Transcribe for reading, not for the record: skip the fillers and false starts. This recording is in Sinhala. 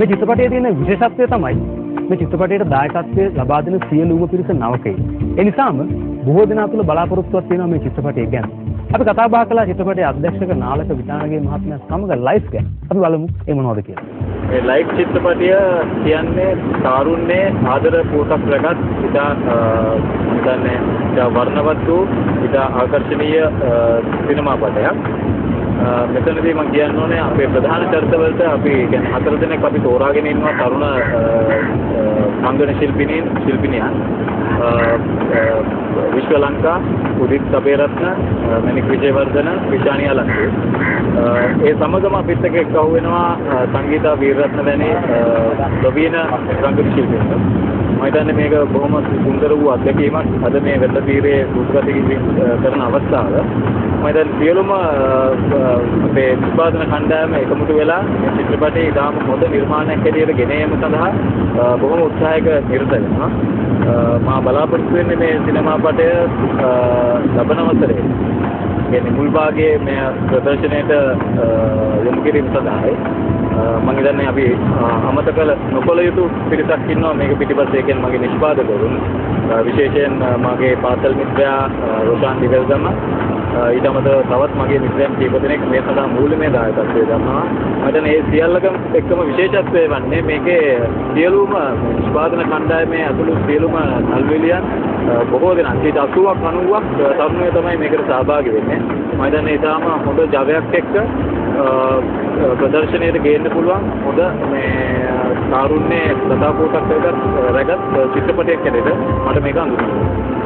මේ චිත්‍රපටයේ තියෙන විශේෂත්වය තමයි මේ චිත්‍රපටයට දායකත්වය ලබා දෙන සියලුම පිරිස නවකයි. ඒ නිසාම බොහෝ දෙනා තුළ බලාපොරොත්තුවක් තියෙනවා මේ චිත්‍රපටය ගැන. අපි කතා බහ කළා චිත්‍රපටයේ අධ්‍යක්ෂක නාලක විතානගේ මහත්මයා සමග ලයිව් ගැන. අපි බලමු ඒ මොනවද කියලා. මේ ලයිව් චිත්‍රපටය කියන්නේ තාරුණ්‍යයේ ආදර පූටක් රැගත් ඉතා හිතන්නේ ඉතා වර්ණවත් වූ ඉතා ආකර්ශනීය සිනමා පටයක්. මෙතනදී මම කියන්න ඕනේ අපේ ප්‍රධාන චරිතවලට අපි කියන්නේ 4 දෙනෙක් අපි තෝරාගෙන ඉන්නවා තරුණ මංගන ශිල්පිනියන් විශ්වලංකා උදිත් සබේරත්න මණික් විජේවර්ධන විශානි අලංගේ ඒ සමගම අපිත් එක්ක එක්ව වෙනවා සංගීතා වීරරත්න වැනි ප්‍රවීණ රංගන ශිල්පිනියන්. මම හිතන්නේ මේක බොහොම සුන්දර වූ අත්දැකීමක්. අද මේ වෙළඳීරේ රූපගත කරන අවස්ථාව මම දැන් සියලුම අපේ නිෂ්පාදන කණ්ඩායම එකමුතු වෙලා මේ චිත්‍රපටයේ ඉතාම හොඳ නිර්මාණයක් හැටියට ගෙන ඒම සඳහා බොහොම උත්සාහයක නිරත වෙනවා. මා බලාපොරොත්තු වෙන්නේ මේ සිනමා පටය ලබන වසරේ කියන්නේ මුල් භාගයේ මේ ප්‍රදර්ශනයට යොමු කිරීම සඳහායි. මම හිතන්නේ අපි අමතක නොකළ යුතු පිරිසක් ඉන්නවා මේක පිටිපස්සේ කියන්නේ මගේ නිෂ්පාදකවරුන් විශේෂයෙන් මගේ පාසල් මිත්‍රයා රොෂාන් දිවල්ගම ඊට අමතරව තවත් මගේ මිත්‍රයන් කීප දෙනෙක් මේ සඳහා මූලිකමය දායකත්වය දරනවා. මට මේ සියල්ලකම එක්කම විශේෂත්වය වන්නේ මේකේ සියලුම නිෂ්පාදන කණ්ඩායමේ ඇතුළු සියලුම නල්වෙලියන් බොහෝ දෙනා 80ක් 90ක් තරුණයෝ තමයි මේකට සහභාගී වෙන්නේ. මම හිතන්නේ ඊටාම හොඳ ජවයක් එක්ක ප්‍රදර්ශනයට ගේන්න පුළුවන් හොඳ මේ තාරුණ්‍යයේ කතාපෝටක් රැගත් චිත්‍රපටයක් හැටියට මට මේක අඳුනගන්න.